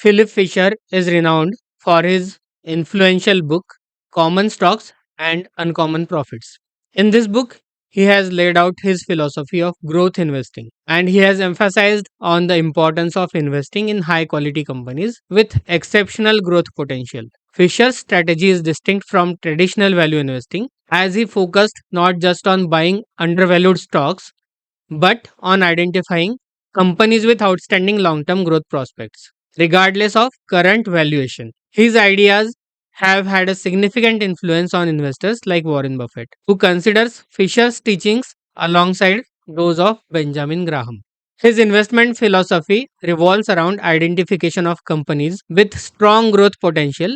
Philip Fisher is renowned for his influential book, Common Stocks and Uncommon Profits. In this book, he has laid out his philosophy of growth investing, and he has emphasized on the importance of investing in high quality companies with exceptional growth potential. Fisher's strategy is distinct from traditional value investing as he focused not just on buying undervalued stocks but on identifying companies with outstanding long term growth prospects, regardless of current valuation. His ideas have had a significant influence on investors like Warren Buffett, who considers Fisher's teachings alongside those of Benjamin Graham. His investment philosophy revolves around identification of companies with strong growth potential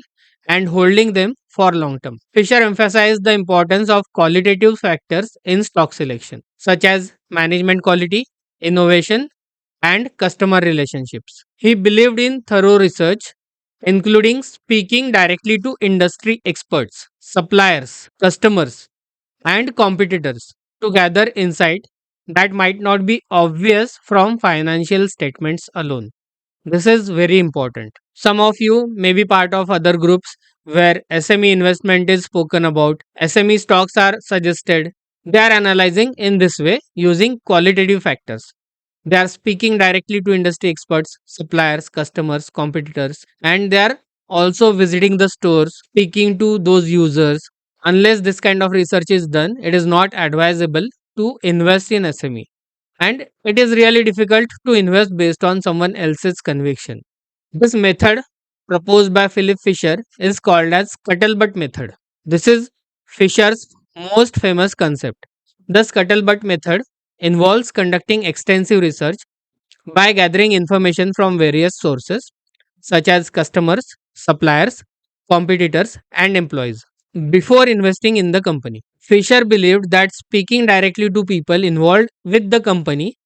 and holding them for long term. Fisher emphasized the importance of qualitative factors in stock selection, such as management quality, innovation, and customer relationships. He believed in thorough research, including speaking directly to industry experts, suppliers, customers, and competitors to gather insight that might not be obvious from financial statements alone. This is very important. Some of you may be part of other groups where SME investment is spoken about, SME stocks are suggested. They are analyzing in this way using qualitative factors. They are speaking directly to industry experts, suppliers, customers, competitors, and they are also visiting the stores, speaking to those users. Unless this kind of research is done, it is not advisable to invest in SME, and it is really difficult to invest based on someone else's conviction. This method proposed by Philip Fisher is called as scuttlebutt method. This is Fisher's most famous concept. The scuttlebutt method involves conducting extensive research by gathering information from various sources such as customers, suppliers, competitors, and employees before investing in the company. Fisher believed that speaking directly to people involved with the company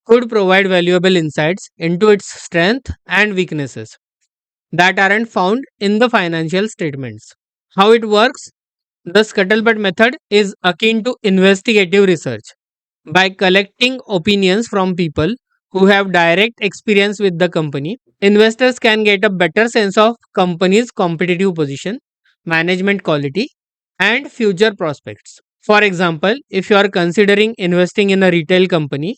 could provide valuable insights into its strengths and weaknesses that aren't found in the financial statements. How it works? The scuttlebutt method is akin to investigative research. By collecting opinions from people who have direct experience with the company, investors can get a better sense of company's competitive position, management quality, and future prospects. For example, if you are considering investing in a retail company,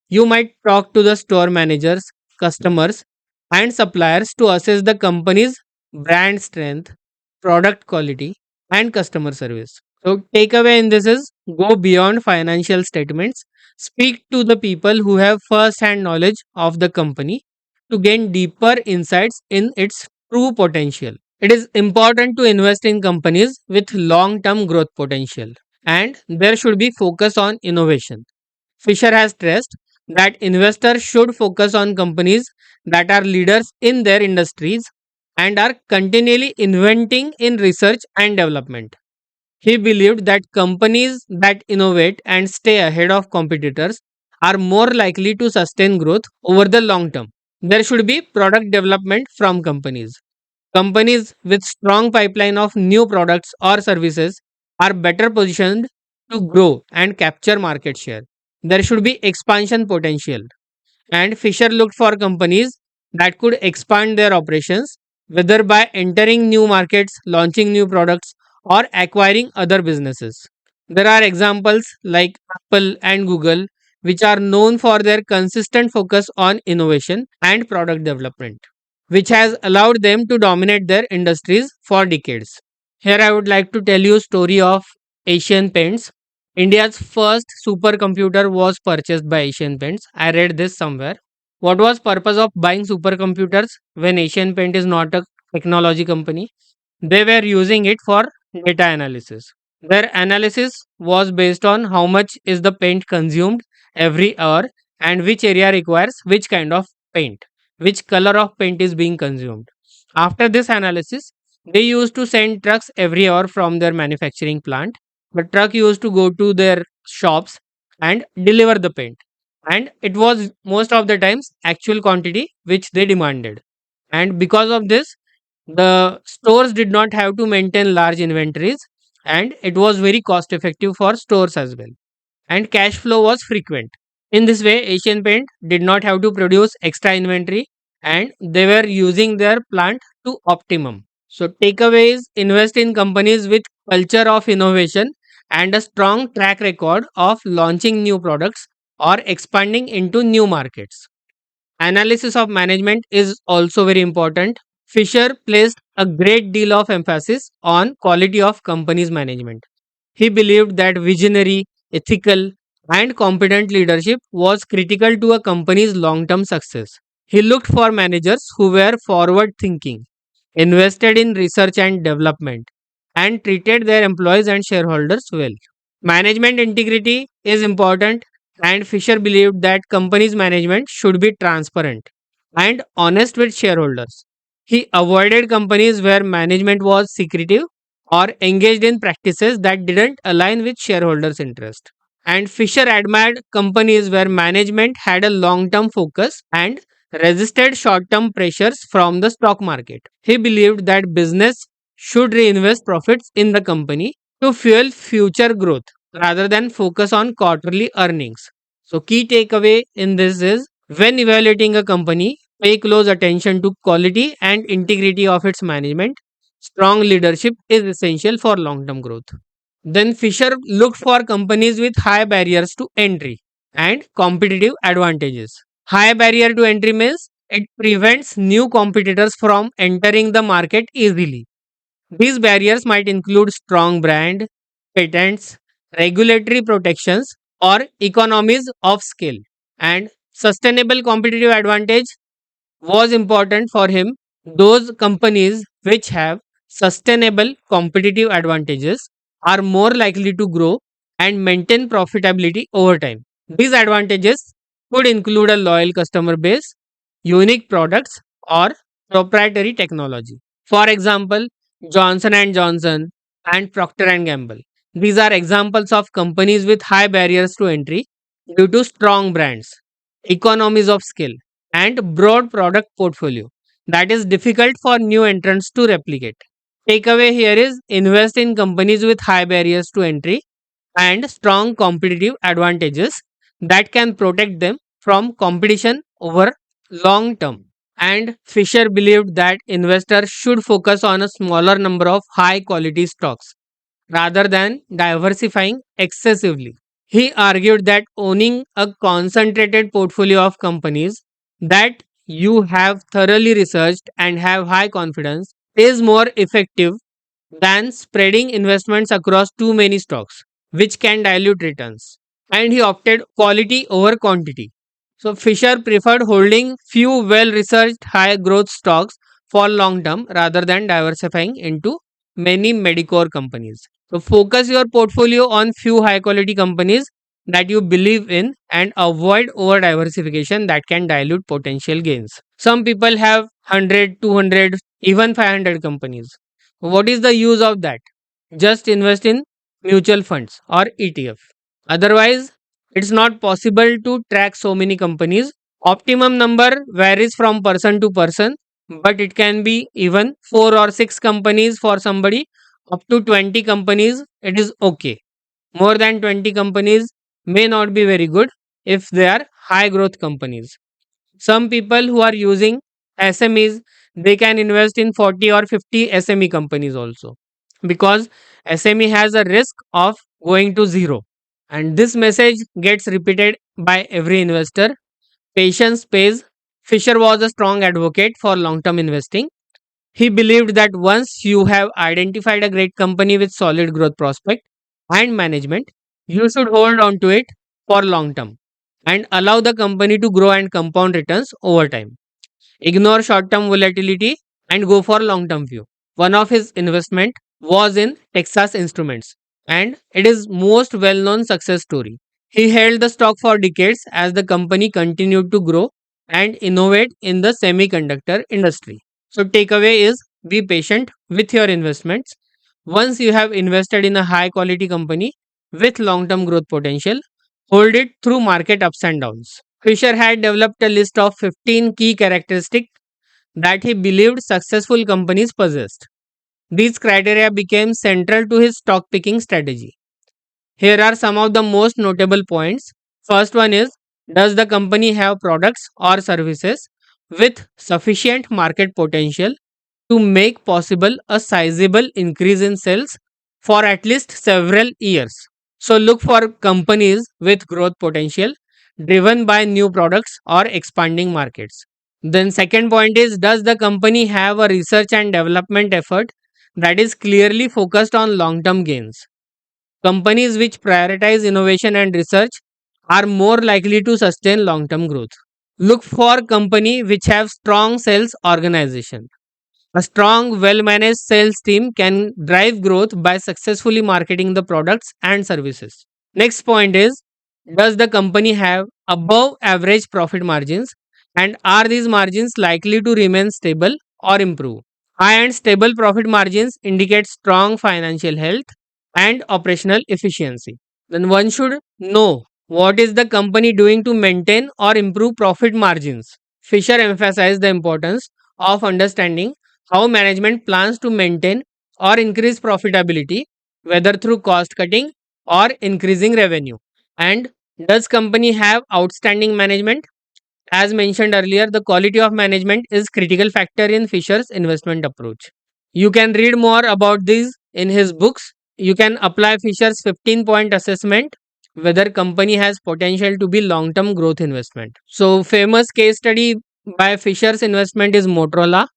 you might talk to the store managers, customers, and suppliers to assess the company's brand strength, product quality, and customer service. So, takeaway in this is go beyond financial statements, speak to the people who have first hand knowledge of the company to gain deeper insights in its true potential. It is important to invest in companies with long term growth potential, and there should be focus on innovation. Fisher has stressed that investors should focus on companies that are leaders in their industries and are continually inventing in research and development. He believed that companies that innovate and stay ahead of competitors are more likely to sustain growth over the long term. There should be product development from companies. Companies with strong pipeline of new products or services are better positioned to grow and capture market share. There should be expansion potential, and Fisher looked for companies that could expand their operations, whether by entering new markets, launching new products, or acquiring other businesses. There are examples like Apple and Google, which are known for their consistent focus on innovation and product development, which has allowed them to dominate their industries for decades. Here I would like to tell you a story of Asian Paints. India's first supercomputer was purchased by Asian Paints. I read this somewhere. What was purpose of buying supercomputers when Asian Paint is not a technology company? They were using it for data analysis. Their analysis was based on how much is the paint consumed every hour and which area requires which kind of paint, which color of paint is being consumed. After this analysis, they used to send trucks every hour from their manufacturing plant. The truck used to go to their shops and deliver the paint. And it was most of the times actual quantity which they demanded. And because of this, the stores did not have to maintain large inventories, and it was very cost effective for stores as well. And cash flow was frequent. In this way, Asian Paint did not have to produce extra inventory and they were using their plant to optimum. So takeaways: invest in companies with culture of innovation and a strong track record of launching new products or expanding into new markets. Analysis of management is also very important. Fisher placed a great deal of emphasis on quality of company's management. He believed that visionary, ethical, and competent leadership was critical to a company's long term success. He looked for managers who were forward thinking, invested in research and development, and treated their employees and shareholders well. Management integrity is important, and Fisher believed that company's management should be transparent and honest with shareholders. He avoided companies where management was secretive or engaged in practices that didn't align with shareholders' interest. And Fisher admired companies where management had a long term focus and resisted short term pressures from the stock market. He believed that business should reinvest profits in the company to fuel future growth rather than focus on quarterly earnings. So, key takeaway in this is when evaluating a company, pay close attention to quality and integrity of its management. Strong leadership is essential for long term growth. Then Fisher looked for companies with high barriers to entry and competitive advantages. High barrier to entry means it prevents new competitors from entering the market easily. These barriers might include strong brand, patents, regulatory protections, or economies of scale. And sustainable competitive advantage was important for him. Those companies which have sustainable competitive advantages are more likely to grow and maintain profitability over time. These advantages could include a loyal customer base, unique products, or proprietary technology. For example, Johnson and Johnson and Procter and Gamble. These are examples of companies with high barriers to entry due to strong brands, economies of scale, and broad product portfolio that is difficult for new entrants to replicate. Takeaway here is invest in companies with high barriers to entry and strong competitive advantages that can protect them from competition over long term. And Fisher believed that investors should focus on a smaller number of high quality stocks rather than diversifying excessively. He argued that owning a concentrated portfolio of companies that you have thoroughly researched and have high confidence is more effective than spreading investments across too many stocks, which can dilute returns. And he opted quality over quantity. So Fisher preferred holding few well researched high growth stocks for long term rather than diversifying into many Medicore companies. So focus your portfolio on few high quality companies that you believe in and avoid over diversification that can dilute potential gains. Some people have 100, 200, even 500 companies. What is the use of that? Just invest in mutual funds or ETF. Otherwise, it's not possible to track so many companies. Optimum number varies from person to person, but it can be even 4 or 6 companies for somebody, up to 20 companies. It is okay. More than 20 companies may not be very good if they are high growth companies. Some people who are using SMEs, they can invest in 40 or 50 SME companies also, because SME has a risk of going to zero. And this message gets repeated by every investor. Patience pays. Fisher was a strong advocate for long term investing. He believed that once you have identified a great company with solid growth prospect and management, you should hold on to it for long term and allow the company to grow and compound returns over time. Ignore short term volatility and go for long term view. One of his investment was in Texas Instruments, and it is most well known success story. He held the stock for decades as the company continued to grow and innovate in the semiconductor industry. So takeaway is be patient with your investments. Once you have invested in a high quality company with long term growth potential, hold it through market ups and downs. Fisher had developed a list of 15 key characteristics that he believed successful companies possessed. These criteria became central to his stock picking strategy. Here are some of the most notable points. First one is, does the company have products or services with sufficient market potential to make possible a sizable increase in sales for at least several years. So look for companies with growth potential driven by new products or expanding markets. Then second point is, does the company have a research and development effort that is clearly focused on long term gains? Companies which prioritize innovation and research are more likely to sustain long term growth. Look for company which have strong sales organization. A strong, well managed sales team can drive growth by successfully marketing the products and services. Next point is, does the company have above average profit margins, and are these margins likely to remain stable or improve? High and stable profit margins indicate strong financial health and operational efficiency. Then one should know what is the company doing to maintain or improve profit margins. Fisher emphasized the importance of understanding how management plans to maintain or increase profitability, whether through cost cutting or increasing revenue. And does company have outstanding management? As mentioned earlier, the quality of management is critical factor in Fisher's investment approach. You can read more about these in his books. You can apply Fisher's 15-point assessment whether company has potential to be long term growth investment. So famous case study by Fisher's investment is Motorola.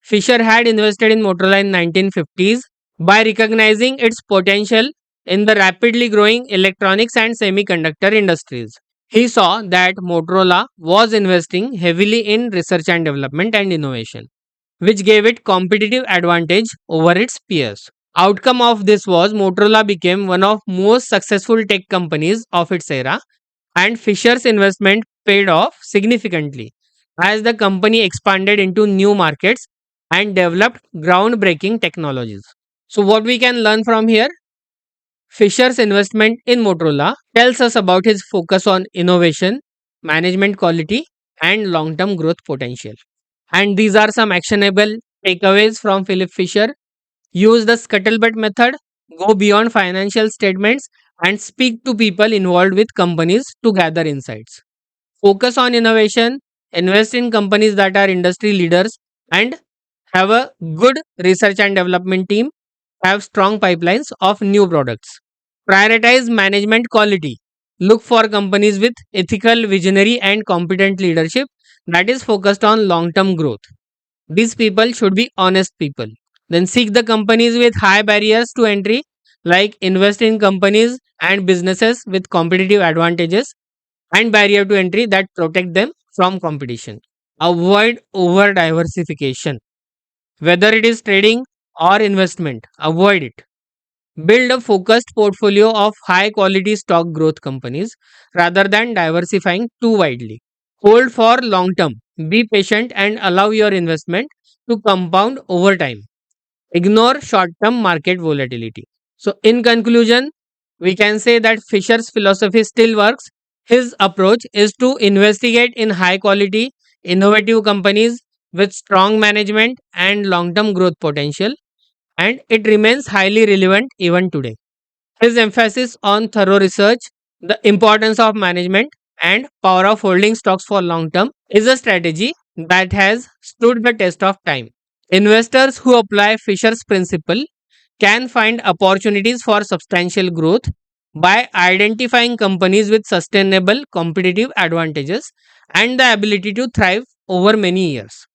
Fisher had invested in Motorola in 1950s by recognizing its potential in the rapidly growing electronics and semiconductor industries. He saw that Motorola was investing heavily in research and development and innovation, which gave it competitive advantage over its peers. Outcome of this was Motorola became one of most successful tech companies of its era, and Fisher's investment paid off significantly as the company expanded into new markets and developed groundbreaking technologies. So what we can learn from here, Fisher's investment in Motorola tells us about his focus on innovation, management quality, and long term growth potential. And these are some actionable takeaways from Philip Fisher. Use the scuttlebutt method, go beyond financial statements, and speak to people involved with companies to gather insights. Focus on innovation, invest in companies that are industry leaders, and have a good research and development team, have strong pipelines of new products. Prioritize management quality. Look for companies with ethical, visionary, and competent leadership that is focused on long term growth. These people should be honest people. Then seek the companies with high barriers to entry, like invest in companies and businesses with competitive advantages and barrier to entry that protect them from competition. Avoid over diversification, whether it is trading or investment. Avoid it. Build a focused portfolio of high quality stock growth companies rather than diversifying too widely. Hold for long term. Be patient and allow your investment to compound over time. Ignore short term market volatility. So, in conclusion, we can say that Fisher's philosophy still works. His approach is to investigate in high quality, innovative companies with strong management and long term growth potential, and it remains highly relevant even today. His emphasis on thorough research, the importance of management, and power of holding stocks for long term is a strategy that has stood the test of time. Investors who apply Fisher's principle can find opportunities for substantial growth by identifying companies with sustainable competitive advantages and the ability to thrive over many years.